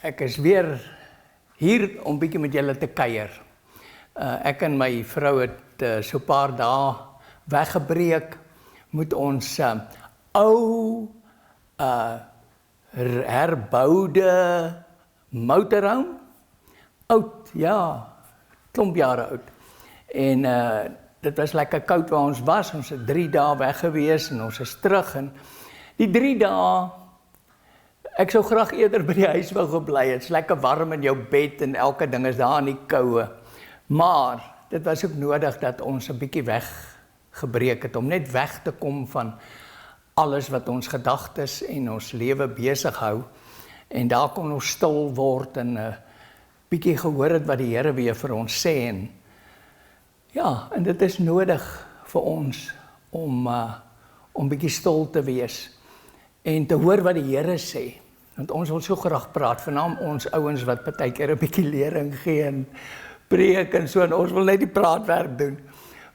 Ek is weer hier om bietjie met julle te kuier. Ek en my vrou het so 'n paar dae weggebreek met ons ou herboude motorhome. Oud, ja, klomp jare oud. En dit was lekker koud waar ons was. Ons het 3 dae weg gewees en ons is terug. En die 3 dae, ek sou graag eerder by die huis wou gebly. Het is lekker warm in jou bed en elke ding is daar in die koue. Maar dit was ook nodig dat ons 'n bietjie weggebreek het om net weg te kom van alles wat ons gedagtes en ons lewe besig hou. En daar kon ons stil word en bietjie gehoor het wat die Here weer vir ons sê. En ja, en dit is nodig vir ons om bietjie stil te wees en te hoor wat die Here sê. Want ons wil so graag praat, veral ons ouens wat partykeer 'n bietjie lering gee en preek en so, en ons wil net die praatwerk doen.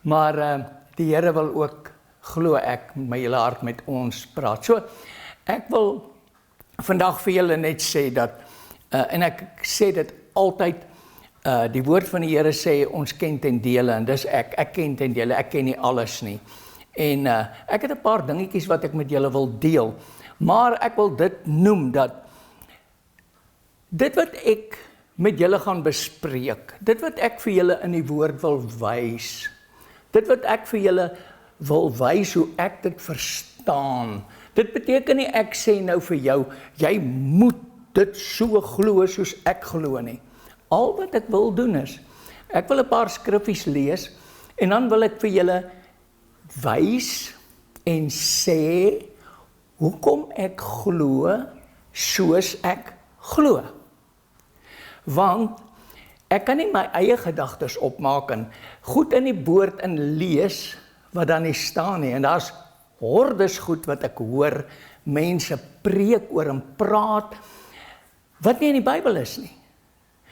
Maar die Here wil ook, glo ek, met my hele hart met ons praat. So, ek wil vandag vir julle net sê dat, en ek sê dit altyd, die woord van die Here sê, ons ken ten dele, en dis ek ken ten dele, ek ken nie alles nie. En ek het 'n paar dingetjies wat ek met julle wil deel, maar ek wil dit noem dat, dit wat ek met julle gaan bespreek, dit wat ek vir julle in die woord wil wys, dit wat ek vir julle wil wys hoe ek dit verstaan, dit beteken nie ek sê nou vir jou, jy moet dit so glo soos ek glo nie. Al wat ek wil doen is, ek wil 'n paar skriffies lees, en dan wil ek vir julle wys en sê, hoekom ek glo soos ek glo. Want ek kan nie my eie gedagtes opmaak en goed in die woord in lees wat dan nie staan nie. En daar's hordes goed wat ek hoor mense preek oor en praat wat nie in die Bybel is nie.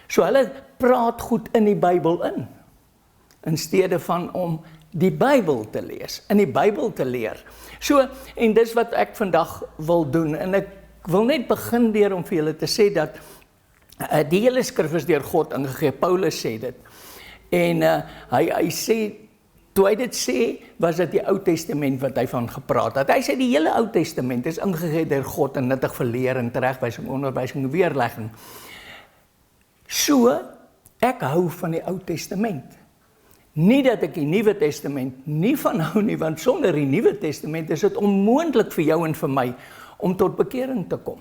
So hulle praat goed in die Bybel in steede van om die Bybel te lees, in die Bybel te leer. So, en dis wat ek vandag wil doen, en ek wil net begin deur om vir julle te sê dat die hele skrif is deur God ingegee. Paulus sê dit. En hy sê, toe hy dit sê, was dit die Ou Testament wat hy van gepraat het. Hy sê die hele Ou Testament is ingegee deur God en nuttig vir lering, teregwysing, onderwysing en weerlegging. So, ek hou van die Ou Testament. Nie dat ek die Nuwe Testament nie van hou nie, want sonder die Nuwe Testament is dit onmoontlik vir jou en vir my om tot bekering te kom.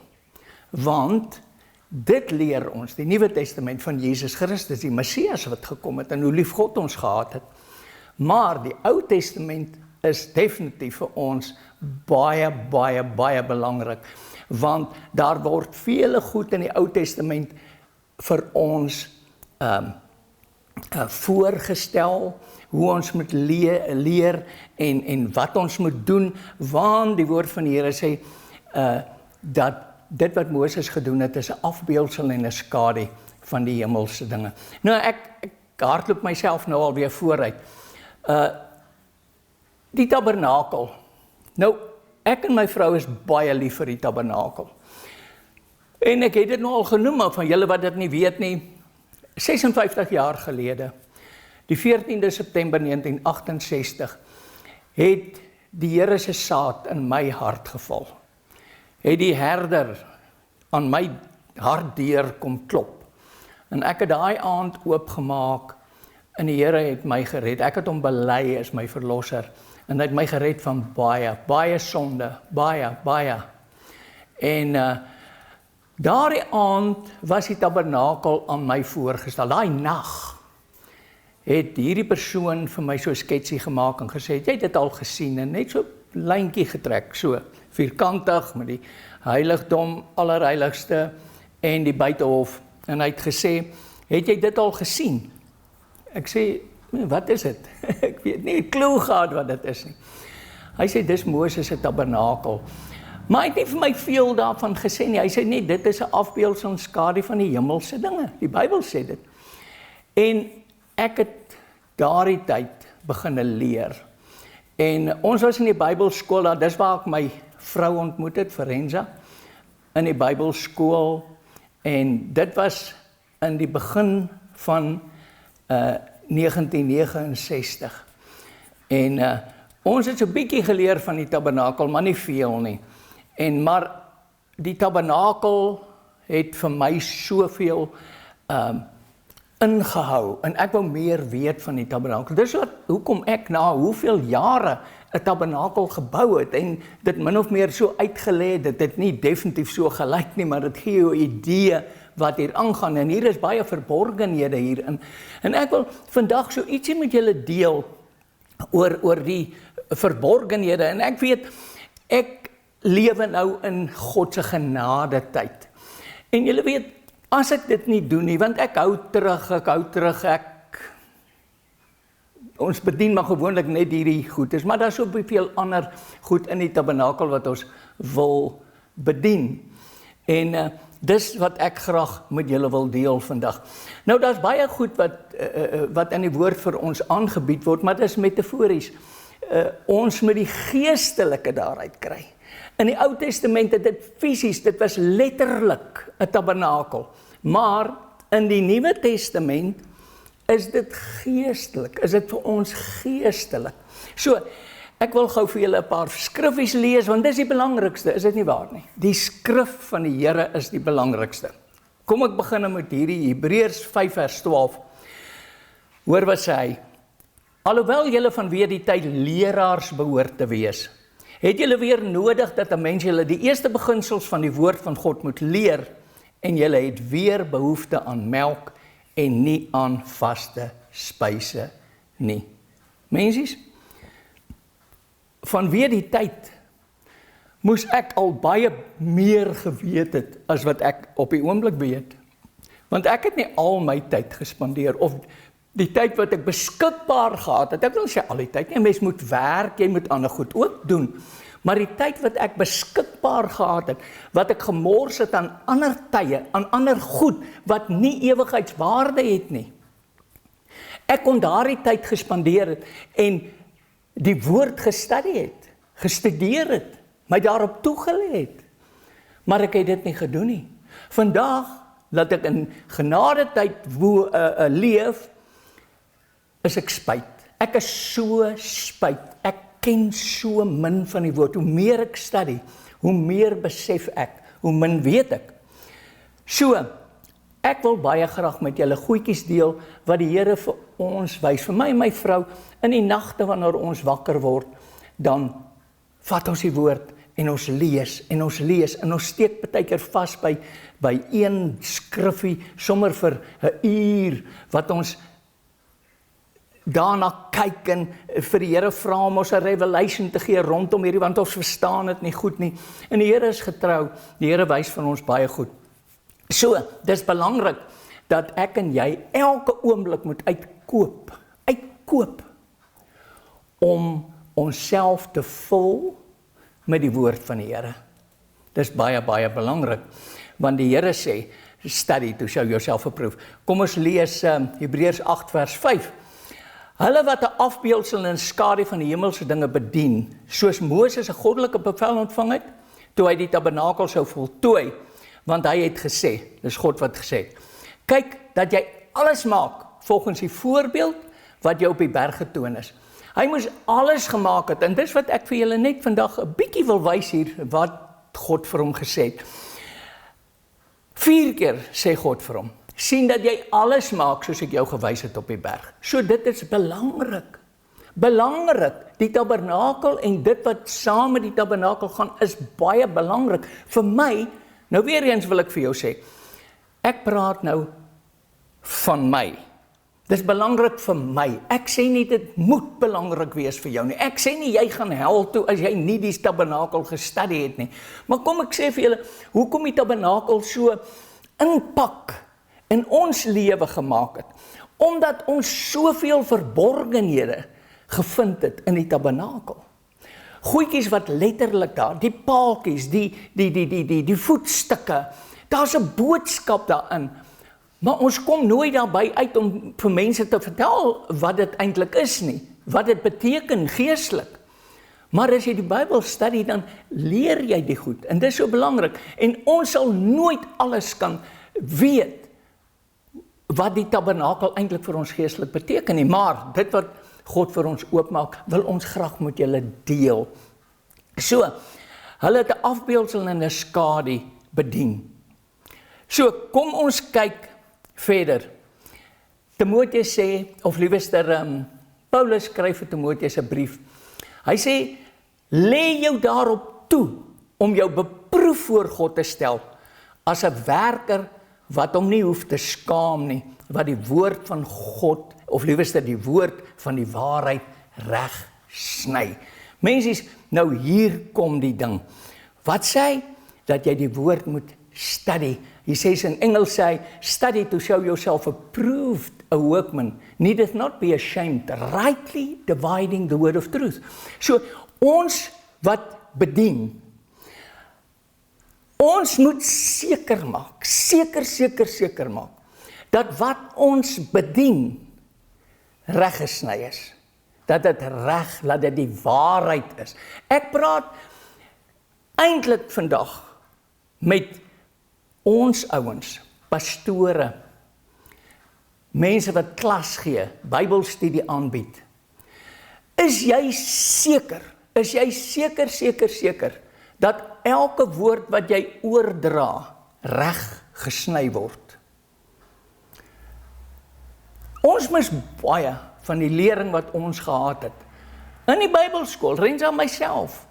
Want dit leer ons, die Nuwe Testament van Jesus Christus, die Messias wat gekom het en hoe lief God ons gehad het. Maar die Ou Testament is definitief vir ons baie, baie, baie belangrik, want daar word vele goed in die Ou Testament vir ons voorgestel, hoe ons moet leer en wat ons moet doen, want die woord van die Here sê, dat dit wat Moses gedoen het, is 'n afbeeldsel en 'n skadu van die hemelse dinge. Nou, ek hardloop myself nou alweer vooruit. Die tabernakel. Nou, ek en my vrou is baie lief vir die tabernakel. En ek het dit nou al genoem, maar van julle wat dit nie weet nie, 56 jaar gelede, die 14de September 1968, het die Here se saad in my hart geval. Het die herder aan my hartdeur kom klop. En ek het daai aand oopgemaak, en die Here het my gered. Ek het hom bely as my verlosser, en hy het my gered van baie, baie sonde, baie. En daardie aand was die tabernakel aan my voorgestel. Daai nag het hierdie persoon vir my so 'n sketsie gemaak en gesê, jy het dit al gesien, en net so 'n lyntjie getrek, so vierkantig met die heiligdom, allerheiligste en die buitehof. En hy het gesê, het jy dit al gesien? Ek sê, wat is dit? Ek weet nie 'n klou gehad wat dit is nie. Hy sê, dis Moses se tabernakel. Maar hy het nie vir my veel daarvan gesê nie. Hy sê net, dit is 'n afbeeldsel en skadu van die hemelse dinge. Die Bybel sê dit. En ek het daardie tyd begine leer. En ons was in die Bybelskool, dis waar ek my vrou ontmoet het, Forenza, in die Bybelskool. En dit was in die begin van 1969. En ons het so 'n bietjie geleer van die tabernakel, maar nie veel nie. Maar die tabernakel het vir my soveel ingehou, en ek wou meer weet van die tabernakel. Dis hoekom ek na hoeveel jare 'n tabernakel gebou het, en dit min of meer so uitgelê, dit het nie definitief so gelyk nie, maar dit gee jou 'n idee wat hier aangaan, en hier is baie verborgenhede hierin. En ek wil vandag so ietsie met julle deel oor die verborgenhede, en ek weet, ek lewe nou in God se genade tyd. En julle weet, as ek dit nie doen nie, want ek hou terug, ons bedien maar gewoonlik net hierdie goed, maar daar is so veel ander goed in die tabernakel wat ons wil bedien. En dis wat ek graag met julle wil deel vandag. Nou, daar's baie goed wat in die woord vir ons aangebied word, maar dit is metafories. Ons moet die geestelike daaruit kry. In die Ou Testament het dit fisies, dit was letterlik 'n tabernakel. Maar in die Nuwe Testament is dit geestelik, is dit vir ons geestelik. So, ek wil gou vir julle 'n paar skriffies lees, want dis die belangrikste, is dit nie waar nie? Die skrif van die Here is die belangrikste. Kom ek begin met hierdie Hebreërs 5 vers 12. Hoor wat sê hy: Alhoewel julle vanweë die tyd leraars behoort te wees, het julle weer nodig dat 'n mens julle die eerste beginsels van die woord van God moet leer, en julle het weer behoefte aan melk en nie aan vaste spyse nie. Mensies, vanweë die tyd moes ek al baie meer geweet het as wat ek op die oomblik weet. Want ek het nie al my tyd gespandeer, of die tyd wat ek beskikbaar gehad het. Ek wil sê al die tyd, nie, mens moet werk, jy moet ander goed ook doen. Maar die tyd wat ek beskikbaar gehad het, wat ek gemors het aan ander tye, aan ander goed, wat nie ewigheidswaarde het nie. Ek kon daardie tyd gespandeer het, en die woord gestudeer het, my daarop toegelê het. Maar ek het dit nie gedoen nie. Vandag, dat ek in genadetyd leef, is ek spyt. Ek is so spyt. Ek ken so min van die woord. Hoe meer ek studie, hoe meer besef ek, hoe min weet ek. So, ek wil baie graag met julle goedjies deel, wat die Here vir ons wys, vir my en my vrou, in die nagte wanneer ons wakker word, dan vat ons die woord, en ons lees, en ons steek partykeer vas by een skriffie, sommer vir 'n uur, wat ons daarna kyk, en vir die Here vra om ons 'n revelation te gee rondom hierdie, want ons verstaan dit nie goed nie. En die Here is getrou, die Here wys van ons baie goed. So, dis belangrik, dat ek en jy elke oomblik moet uitkoop, om onsself te vul met die woord van die Here. Dis baie, baie belangrik, want die Here sê, study to show yourself approved. Kom ons lees Hebreërs 8 vers 5. Hulle wat 'n afbeeldsel en skadu van die hemelse dinge bedien, soos Moses 'n goddelike bevel ontvang het, toe hy die tabernakel sou voltooi, want hy het gesê, dis God wat gesê het, kyk dat jy alles maak volgens die voorbeeld wat jou op die berg getoon is. Hy moes alles gemaak het, en dis wat ek vir julle net vandag 'n bietjie wil wys hier, wat God vir hom gesê het. 4 keer sê God vir hom, sien dat jy alles maak soos ek jou gewys het op die berg. So dit is belangrik. Die tabernakel en dit wat saam met die tabernakel gaan, is baie belangrik. Vir my, nou weer eens wil ek vir jou sê, ek praat nou van my. Dis belangrik vir my. Ek sê nie dit moet belangrik wees vir jou nie. Ek sê nie jy gaan hel toe as jy nie die tabernakel gestudie het nie. Maar kom ek sê vir julle, hoekom die tabernakel so inpak in ons lewe gemaak het? Omdat ons soveel verborgenhede gevind het in die tabernakel. Goedjies wat letterlik daar, die paaltjies, die voetstukke, daar's 'n boodskap daarin. Maar ons kom nooit daarby uit om vir mense te vertel wat dit eintlik is nie, wat dit beteken geestelik. Maar as jy die Bybel studie, dan leer jy die goed, en dit is so belangrik. En ons sal nooit alles kan weet wat die tabernakel eintlik vir ons geestelik beteken nie, maar dit wat God vir ons oopmaak, wil ons graag met julle deel. So, hulle het 'n afbeeldsel en 'n skadu bedien. So, kom ons kyk verder. Timoteus sê, of liewer Paulus skryf vir Timoteus 'n brief. Hy sê, lê jou daarop toe om jou beproef voor God te stel as 'n werker wat hom nie hoef te skaam nie, wat die woord van God, of liewer die woord van die waarheid reg sny. Mensies, nou hier kom die ding. Wat sê hy? Dat jy die woord moet study. He says in Engels, sê, study to show yourself approved, a workman, needeth not be ashamed, rightly dividing the word of truth. So, ons wat bedien, ons moet seker maak, seker maak, dat wat ons bedien, reg gesny is. Dat dit reg, dat dit die waarheid is. Ek praat eintlik vandag met ons ouens, pastore, mense wat klas gee, Bybelstudie aanbied. Is jy seker, dat elke woord wat jy oordra, reg gesny word? Ons mis baie van die lering wat ons gehad het. In die Bybelskool, Rens aan myself.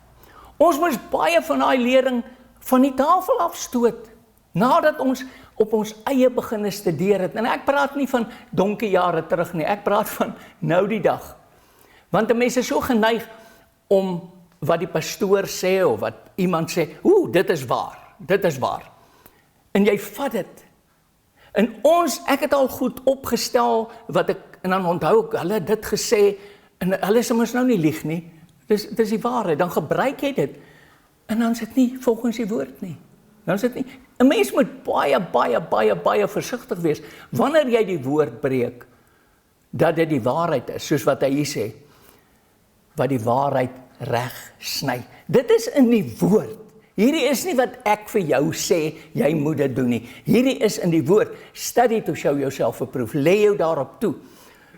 Ons mis baie van daai lering van die tafel afstoot, nadat ons op ons eie begin studeer het. En ek praat nie van donkie jare terug nie, ek praat van nou die dag. Want 'n mens is so geneig om wat die pastoor sê, of wat iemand sê, dit is waar. En jy vat dit. En ek het al goed opgestel, en dan onthou ek, hulle het dit gesê, en hulle is ons nou nie lieg nie, dis die waarheid, dan gebruik jy dit, en dan is dit nie volgens die woord nie. Dan is dit nie. 'n Mens moet baie versigtig wees, wanneer jy die woord breek, dat dit die waarheid is, soos wat hy hier sê, wat die waarheid reg sny. Dit is in die woord. Hierdie is nie wat ek vir jou sê, jy moet dit doen nie. Hierdie is in die woord. Study to show yourself approved. Lê jou daarop toe,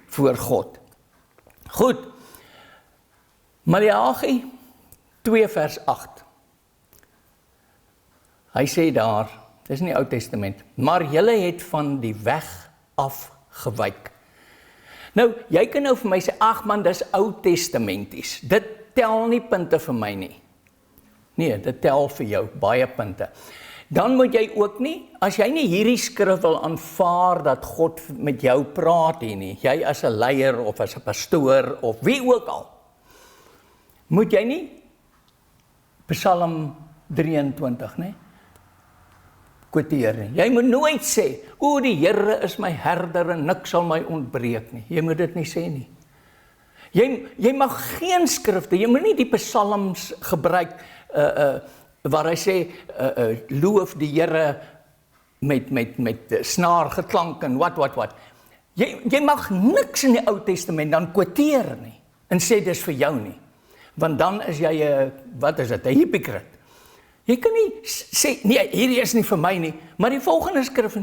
voor God. Goed. Maleagi 2 vers 8. Hy sê daar, dis in die Ou Testament, maar julle het van die weg afgewyk. Nou, jy kan nou vir my sê, ag man, dis Ou Testamenties. Dit tel nie punte vir my nie. Nee, dit tel vir jou baie punte. Dan moet jy ook nie, as jy nie hierdie skrif wil aanvaar dat God met jou praat hier nie, jy as 'n leier of as 'n pastoor of wie ook al, moet jy nie Psalm 23, nee, quoteer nie. Jy moet nooit sê, die Here is my herder en niks sal my ontbreek nie. Jy moet dit nie sê nie. Jy mag geen skrifte, jy moet nie die psalms gebruik, waar hy sê, loof die Here met snaargeklank en wat. Jy mag niks in die Ou Testament dan quoteer nie, en sê dis vir jou nie, want dan is jy, 'n hypocriet. Jy kan nie sê, nee, hierdie is nie vir my nie, maar die volgende skrif,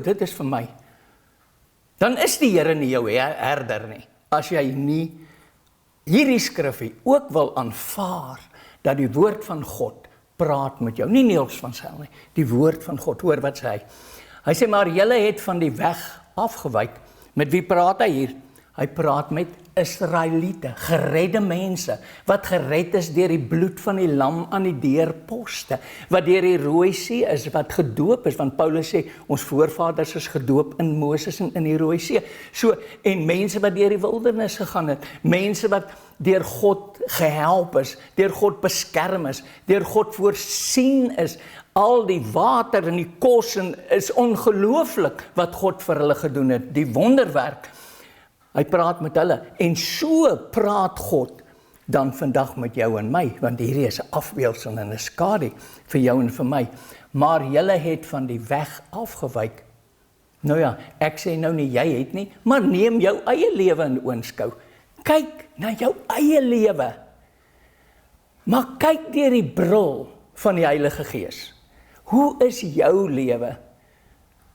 dit is vir my. Dan is die Here nie jou herder nie, as jy nie hierdie skrifie ook wil aanvaar, dat die woord van God praat met jou, nie Niels van Sail nie, die woord van God, hoor wat sê hy. Hy sê, maar julle het van die weg afgewyk. Met wie praat hy hier? Hy praat met Israeliete, geredde mense, wat gered is deur die bloed van die lam aan die deurposte, wat deur die Rooi See is, wat gedoop is, want Paulus sê, ons voorvaders is gedoop in Moses en in die Rooi See. So, en mense wat deur die wildernis gegaan het, mense wat deur God gehelp is, deur God beskerm is, deur God voorsien is, al die water en die kos en is ongelooflik wat God vir hulle gedoen het, die wonderwerk. Hy praat met hulle, en so praat God dan vandag met jou en my, want hierdie is 'n afbeeldsel en 'n skadu vir jou en vir my. Maar julle het van die weg afgewyk. Nou ja, ek sê nou nie jy het nie, maar neem jou eie lewe in oënskou. Kyk na jou eie lewe. Maar kyk deur die bril van die Heilige Gees. Hoe is jou lewe?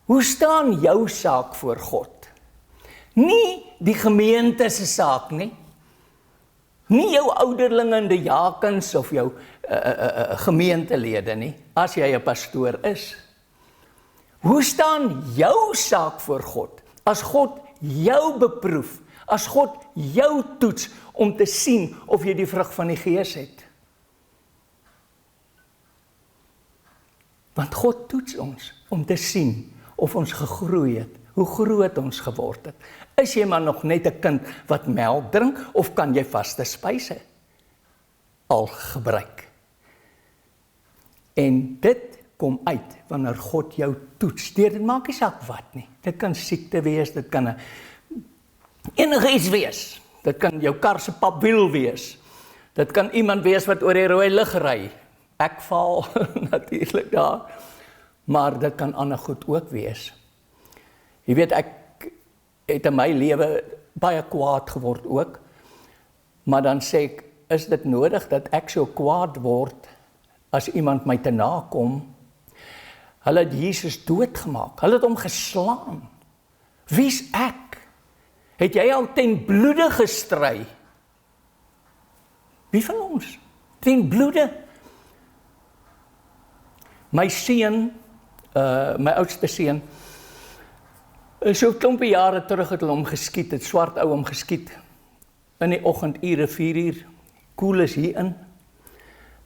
Hoe staan jou saak voor God? Nie die gemeente se saak nie. Nie jou ouderlinge en diakens of jou gemeentelede nie, as jy 'n pastoor is. Hoe staan jou saak voor God? As God jou beproef, as God jou toets om te sien of jy die vrug van die Gees het. Want God toets ons om te sien of ons gegroei het, hoe groot ons geword het. Is jy maar nog net 'n kind wat melk drink, of kan jy vaste spyse al gebruik? En dit kom uit wanneer God jou toets. Dit maak nie saak wat nie. Dit kan siekte wees, dit kan enige iets wees. Dit kan jou kar se papwiel wees. Dit kan iemand wees wat oor die rooi lig ry. Ek val natuurlik daar. Maar dit kan ander goed ook wees. Jy weet, ek het in my lewe baie kwaad geword ook. Maar dan sê ek, is dit nodig dat ek so kwaad word as iemand my te nakom? Hulle het Jesus doodgemaak. Hulle het hom geslaan. Wie's ek? Het jy al ten bloede gestry? Wie van ons? Ten bloede? My seun, my oudste seun, so 'n klompie jare terug het hulle hom geskiet, het swart ou hom geskiet. In die oggendure, 4uur, koel is hierin.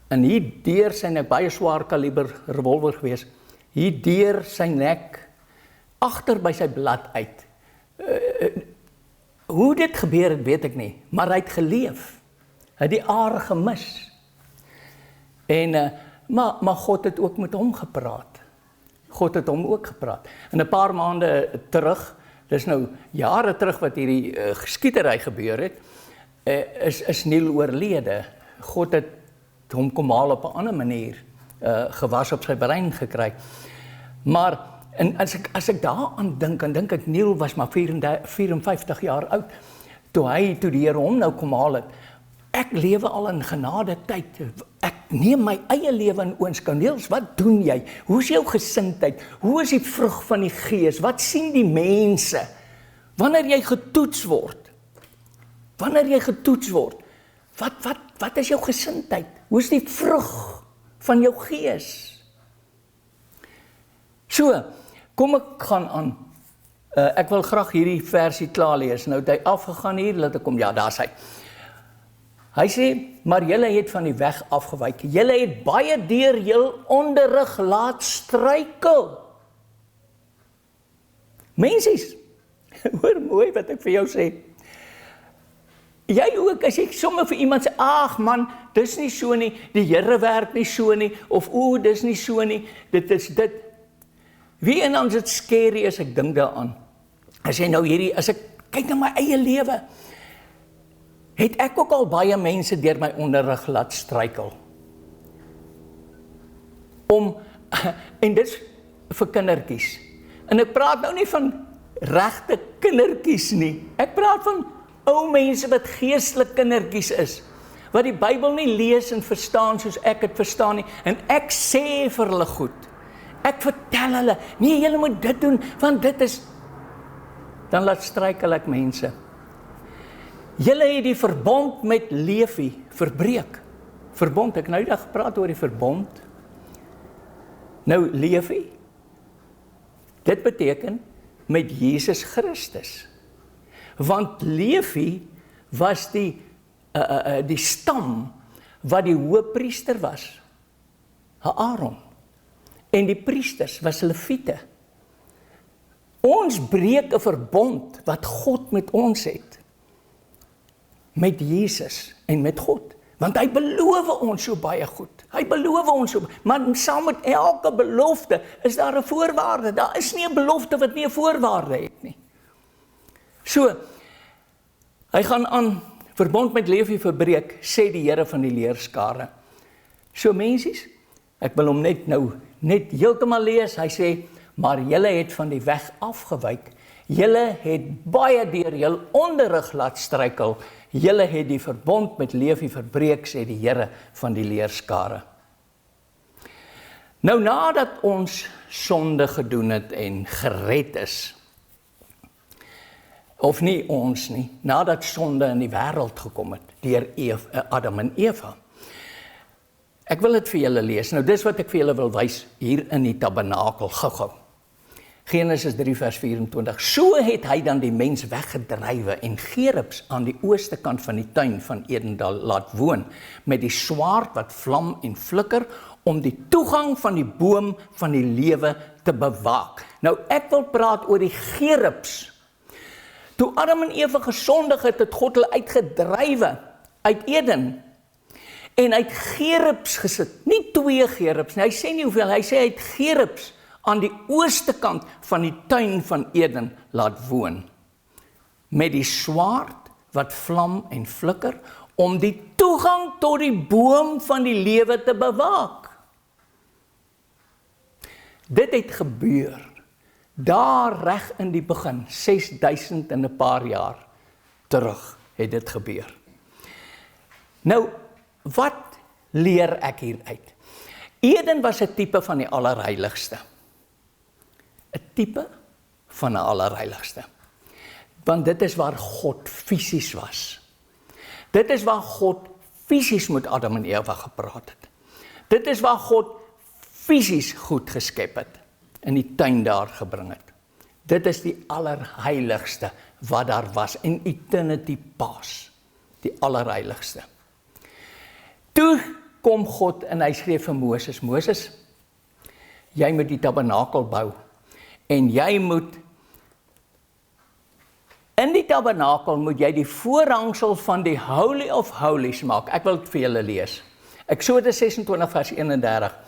En hier deur sy nek, baie swaar kaliber revolver gewees, hier deur sy nek, agter by sy blad uit. Hoe dit gebeur het, weet ek nie, maar hy het geleef. Hy het die aar gemis. En, maar God het ook met hom gepraat. God het hom ook gepraat. En 'n paar maande terug, dis nou jare terug wat hierdie geskietery gebeur het, is Neil oorlede. God het hom kom haal op 'n ander manier, gewas op sy brein gekry. Maar en as ek daaraan dink, dan dink ek Neil was maar 54 jaar oud, toe die Here hom nou kom haal het. Ek lewe al in genade tyd. Ek neem my eie lewe in oënskou. Niels, wat doen jy? Hoe is jou gesindheid? Hoe is die vrug van die Gees? Wat sien die mense? Wanneer jy getoets word? Wat is jou gesindheid? Hoe is die vrug van jou Gees? So, kom ek gaan aan. Ek wil graag hierdie versie klaar lees. Nou het hy afgegaan hier, laat ek kom, ja, daar is hy. Hy sê, maar julle het van die weg afgewyk. Julle het baie deur jul onderrig laat struikel. Mensies, hoor mooi wat ek vir jou sê. Jy ook, as ek sommer vir iemand sê, ag man, dis nie so nie, die Here werk nie so nie, of dis nie so nie, dit is dit. Wie en ons het scary as ek dink daaraan. As ek kyk na my eie lewe, het ek ook al baie mense deur my onderrig laat struikel. En dis vir kindertjies. En ek praat nou nie van regte kindertjies nie. Ek praat van ou mense wat geestelik kindertjies is, wat die Bybel nie lees en verstaan soos ek het verstaan nie. En ek sê vir hulle goed. Ek vertel hulle, nee, julle moet dit doen, want dit is, dan laat struikel ek mense. Julle het die verbond met Levi verbreek. Verbond, ek nou die dag gepraat oor die verbond. Nou, Levi, dit beteken met Jesus Christus. Want Levi was die stam wat die hoëpriester was, Aaron. En die priesters was Lewiete. Ons breek 'n verbond wat God met ons het. Met Jesus en met God. Want hy beloof ons so baie goed. Hy beloof ons so, maar saam met elke belofte is daar 'n voorwaarde. Daar is nie 'n belofte wat nie 'n voorwaarde het nie. So, hy gaan aan, verbond met Levi verbreek, sê die Here van die leerskare. So mensies, ek wil hom net heeltemal lees, hy sê, maar julle het van die weg afgewyk, julle het baie deur jul onderrig laat struikel, julle het die verbond met Levi verbreek, sê die Here van die leerskare. Nou nadat ons sonde gedoen het en gered is, of nie ons nie, nadat sonde in die wêreld gekom het, deur Adam en Eva. Ek wil dit vir julle lees. Nou dis wat ek vir julle wil wys hier in die tabernakel gou-gou. Genesis 3 vers 24. So het hy dan die mens weggedrywe en Gerubs aan die ooste kant van die tuin van Eden laat woon, met die swaard wat vlam en flikker, om die toegang van die boom van die lewe te bewaak. Nou ek wil praat oor die Gerubs. Toe Adam en Eva gesondig het, het God hulle uitgedrywe uit Eden, en hy het Gerubs gesit, nie 2 Gerubs nie, hy sê nie hoeveel, hy sê hy het Gerubs aan die ooste kant van die tuin van Eden laat woon, met die swaard wat vlam en flikker, om die toegang tot die boom van die lewe te bewaak. Dit het gebeur, daar reg in die begin, 6000 en 'n paar jaar terug het dit gebeur. Nou, wat leer ek hieruit? Eden was 'n tipe van die allerheiligste. 'n tipe van 'n allerheiligste. Want dit is waar God fisies was. Dit is waar God fisies met Adam en Eva gepraat het. Dit is waar God fisies goed geskep het, in die tuin daar gebring het. Dit is die allerheiligste wat daar was, in eternity past, die allerheiligste. Toe kom God en hy skryf vir Moses, Moses, jy moet die tabernakel bou, en jy moet, in die tabernakel moet jy die voorhangsel van die Holy of Holies maak. Ek wil dit vir julle lees. Eksodus 26 vers 31.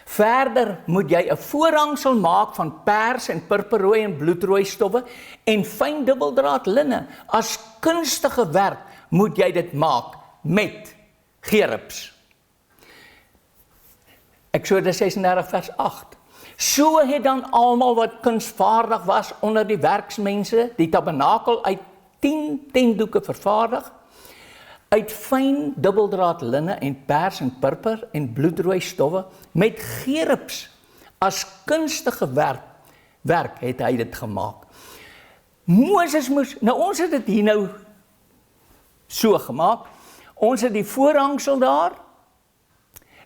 Verder moet jy 'n voorhangsel maak van pers en purperrooi en bloedrooi stowwe en fyn dubbeldraad linne. As kunstige werk moet jy dit maak met Gerubs. Eksodus 36 vers 8. So het dan almal wat kunsvaardig was onder die werksmense die tabernakel uit 10 tentdoeke vervaardig, uit fyn dubbeldraad linne en pers en purper en bloedrooi stowwe, met Gerubs as kunstige werk het hy dit gemaak. Moses moes, nou ons het dit hier nou so gemaak, ons het die voorhangsel daar,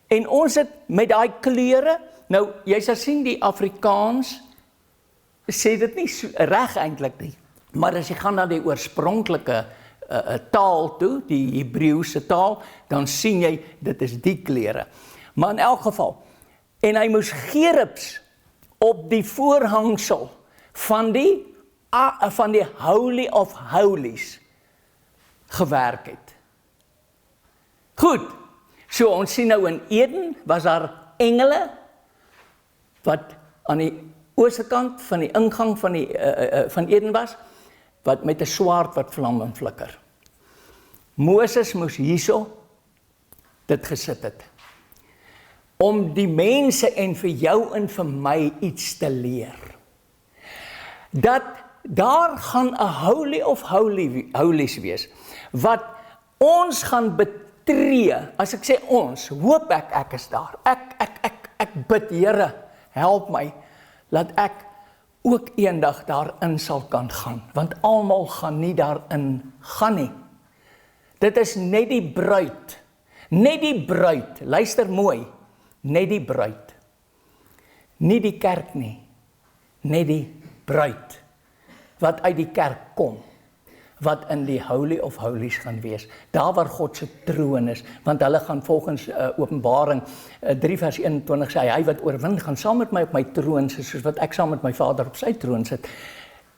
en ons het met daai kleure, nou jy sal sien die Afrikaans sê dit nie reg eintlik nie, maar as jy gaan na die oorspronklike taal toe, die Hebreëse taal, dan sien jy, dit is die kleure. Maar in elk geval, en hy moes Gerubs op die voorhangsel van die Holy of Holies gewerk het. Goed, so ons sien nou in Eden, was daar engele, wat aan die ooste kant van die ingang van Eden was, wat met 'n swaard wat vlam en flikker. Moses moes hierso dit gesit het, om die mense en vir jou en vir my iets te leer. Dat daar gaan 'n Holy of Holies wees, wat ons gaan betree, as ek sê ons, hoop ek is daar, ek bid, Here, help my, laat ek ook eendag daarin sal kan gaan, want almal gaan nie daarin gaan nie. Dit is net die bruid, luister mooi, net die bruid, nie die kerk nie, net die bruid, wat uit die kerk kom, wat in die Holy of Holies gaan wees, daar waar God se troon is, want hulle gaan volgens Openbaring 3 vers 21 sê, hy wat oorwin gaan saam met my op my troon sit, soos wat ek saam met my Vader op sy troon sit.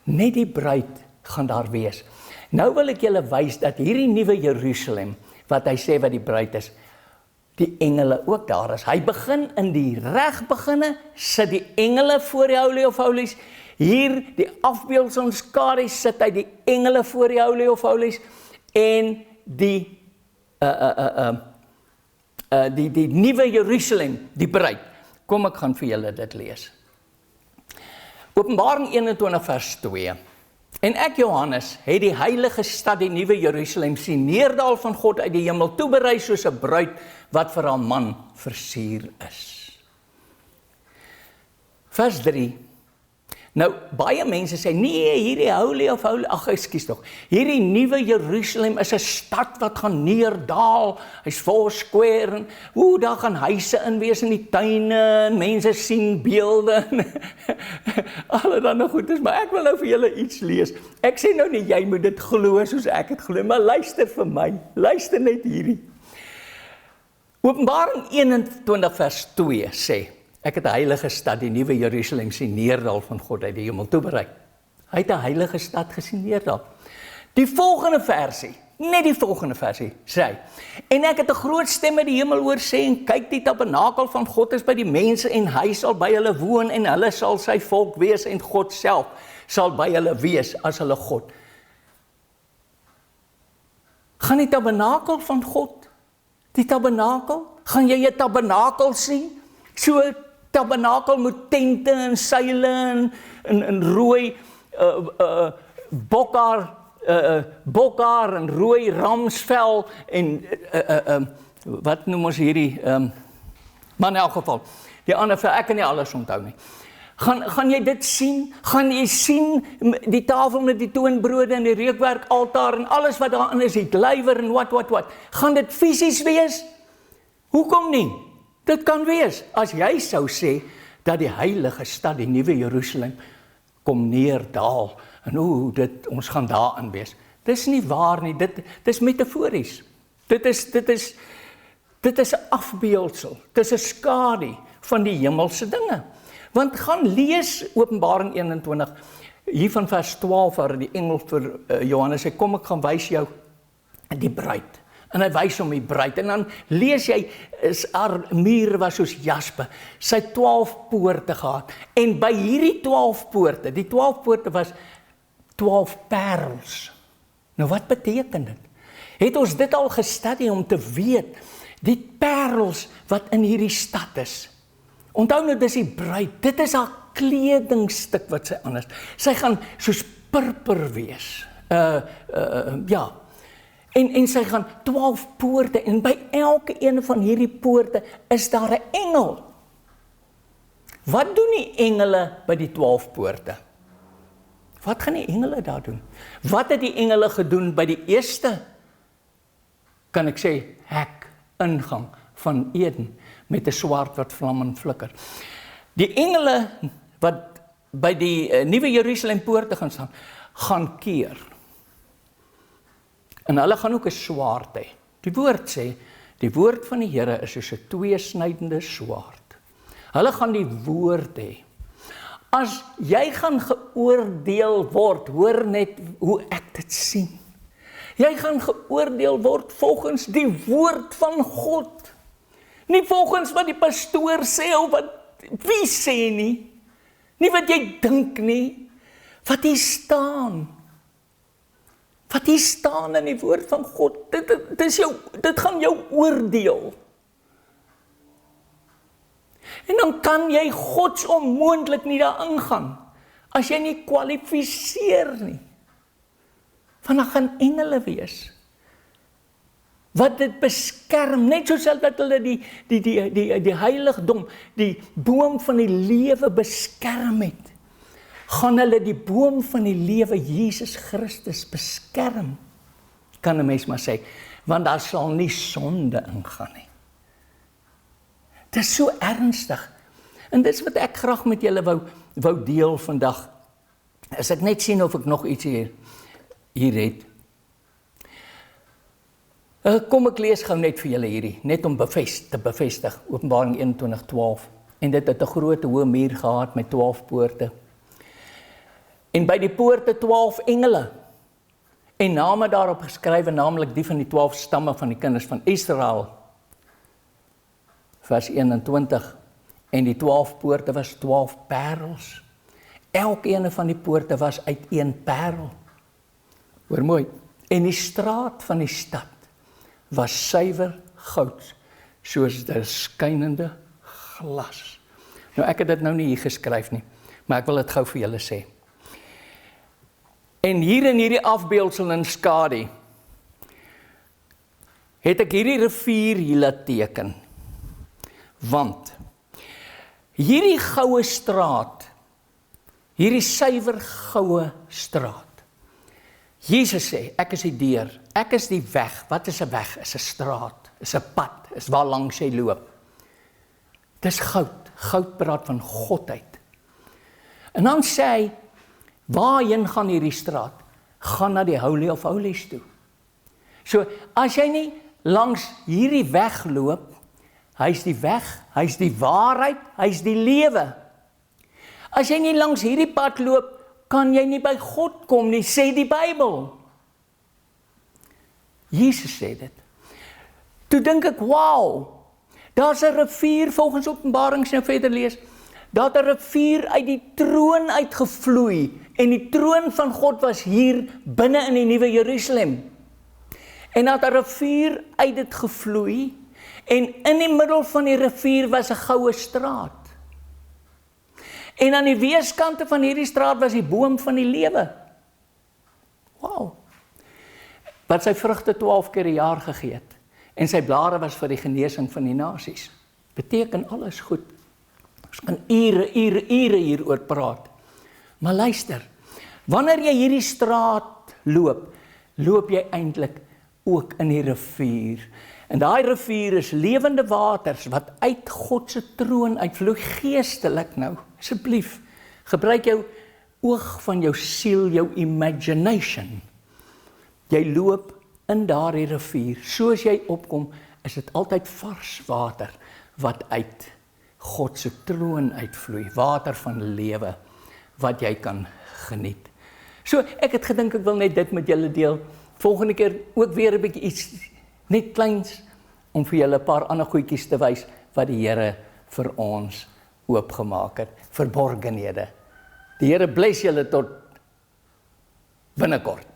Net die bruid gaan daar wees. Nou wil ek julle wys dat hierdie nuwe Jerusalem, wat hy sê wat die bruid is, die engele ook daar is. Hy begin in die regbeginne, sit die engele voor die Holy of Holies. Hier, die afbeeldingskare sit hy die engele voor die Holy of Holies, en die nuwe Jerusalem, die bruid. Kom, ek gaan vir julle dit lees. Openbaring 21 vers 2. En ek, Johannes, het die heilige stad, die nuwe Jerusalem, sien neerdal van God uit die hemel, toeberei soos 'n bruid wat vir haar man versier is. vers 3. Nou, baie mense sê, nee, hierdie Holy of Holy, ekskuus tog, hierdie nuwe Jerusalem is 'n stad wat gaan neerdaal, hy's Foursquare, en daar gaan huise in wees in die tuine, en mense sien beelde, alle dan nog goed is, maar ek wil nou vir julle iets lees. Ek sê nou nie, jy moet dit glo soos ek het glo, maar luister vir my, luister net hierdie. Openbaring 21 vers 2 sê, ek het 'n heilige stad, die nuwe Jerusalem sien neerdal van God uit die hemel toe bereik. Hy het 'n heilige stad gesien neerdal. Die volgende versie, net die volgende versie, sê hy, en ek het 'n groot stem uit die hemel hoor sê, en kyk, die tabernakel van God is by die mense, en hy sal by hulle woon, en hulle sal sy volk wees, en God self sal by hulle wees as hulle God. Gaan die tabernakel van God, die tabernakel, gaan jy 'n tabernakel sien? So tabernakel moet tente en seile en rooi bokhaar en rooi ramsvel en wat noem ons hierdie maar in elk geval, die ander vel, ek kan nie alles onthou nie. Gaan jy dit sien? Gaan jy sien die tafel met die toonbrode en die reukwerkaltaar en alles wat daarin is, die kleiwer en wat? Gaan dit fisies wees? Hoekom nie? Dit kan wees, as jy sou sê, dat die heilige stad, die nuwe Jerusalem, kom neerdaal, en ons gaan daarin wees. Dis nie waar nie, dit is metafories. Dit is 'n afbeeldsel, dit is 'n skadu van die hemelse dinge. Want gaan lees Openbaring 21, hier van vers 12, waar die engel vir Johannes sê, kom ek gaan wys jou die bruid. En hy wys hom die bruid, en dan lees jy, haar mure was soos jaspe, sy 12 poorte gehad, en by hierdie 12 poorte, die 12 poorte was 12 parels. Nou wat beteken dit? Het ons dit al gestudie om te weet, die parels wat in hierdie stad is, onthou nou, dis die bruid, dit is haar kledingstuk wat sy anders, sy gaan soos purper wees, ja, en sy gaan 12 poorte, en by elke een van hierdie poorte is daar 'n engel. Wat doen die engele by die 12 poorte? Wat gaan die engele daar doen? Wat het die engele gedoen by die eerste, kan ek sê, hek, ingang van Eden, met 'n swaard wat vlam en flikker. Die engele wat by die nuwe Jerusalem poorte gaan staan, gaan keer. En hulle gaan ook 'n swaard hê. Die woord sê, die woord van die Here is soos 'n tweesnydende swaard. Hulle gaan die woord hê. As jy gaan geoordeel word, hoor net hoe ek dit sien. Jy gaan geoordeel word volgens die woord van God. Nie volgens wat die pastoor sê, of wat wie sê nie. Nie wat jy dink nie. Wat hier staan. Wat hier staan in die woord van God, dit gaan jou oordeel. En dan kan jy Gods onmoontlik nie daar ingaan, as jy nie kwalifiseer nie. Want dan gaan engele wees, wat dit beskerm, net soos dat hulle die heiligdom, die boom van die lewe beskerm het, gaan hulle die boom van die lewe, Jesus Christus, beskerm, kan 'n mens maar sê, want daar sal nie sonde ingaan nie. Dit is so ernstig, en dit is wat ek graag met julle wou deel vandag, as ek net sien of ek nog iets hier het. Kom ek lees gou net vir julle hierdie, net om te bevestig, Openbaring 21:12, en dit het 'n groot hoë muur gehad met 12 poorte, en by die poorte 12 engele, en name daarop geskrywe, naamlik die van die 12 stamme van die kinders van Israel, vers 21, en die 12 poorte was 12 parels, elkeen van die poorte was uit een parel, hoor mooi, en die straat van die stad was suiwer goud, soos 'n skynende glas. Nou ek het dit nou nie hier geskryf nie, maar ek wil dit gou vir julle sê. En hier in hierdie afbeeldsel in skadu, het ek hierdie rivier hier laat teken, want hierdie goue straat, hierdie suiwer goue straat. Jesus sê, ek is die deur, ek is die weg. Wat is 'n weg? Is 'n straat, is 'n pad, is waar langs jy loop. Dis goud. Goud praat van godheid. En dan sê hy, waarheen gaan hierdie straat? Gaan na die Holy of Holies toe. So, as jy nie langs hierdie weg loop, hy's die weg, hy's die waarheid, hy's die lewe. As jy nie langs hierdie pad loop, kan jy nie by God kom nie, sê die Bybel. Jesus sê dit. Toe dink ek, wow, daar's 'n rivier, volgens Openbaring nou verder lees, daar het 'n rivier uit die troon uitgevloei, en die troon van God was hier binne in die Nuwe Jerusalem. En daar het 'n rivier uit dit gevloei, en in die middel van die rivier was 'n goue straat. En aan die weerskante van hierdie straat was die boom van die lewe. Wow. Wat sy vrugte 12 keer 'n jaar gegee het. En sy blare was vir die genesing van die nasies. Beteken alles goed. Ons kan ure hieroor praat. Maar luister, wanneer jy hierdie straat loop, loop jy eintlik ook in die rivier. En daai rivier is lewende waters wat uit God se troon uitvloei, geestelik nou. Asseblief, gebruik jou oog van jou siel, jou imagination. Jy loop in daardie rivier. Soos jy opkom, is dit altyd vars water wat uit God se troon uitvloei. Water van lewe wat jy kan geniet. So, ek het gedink ek wil net dit met julle deel. Volgende keer ook weer 'n bietjie iets net kleins om vir julle 'n paar ander goedjies te wys wat die Here vir ons oopgemaak het, verborgenhede. Die Here bless julle tot binnekort.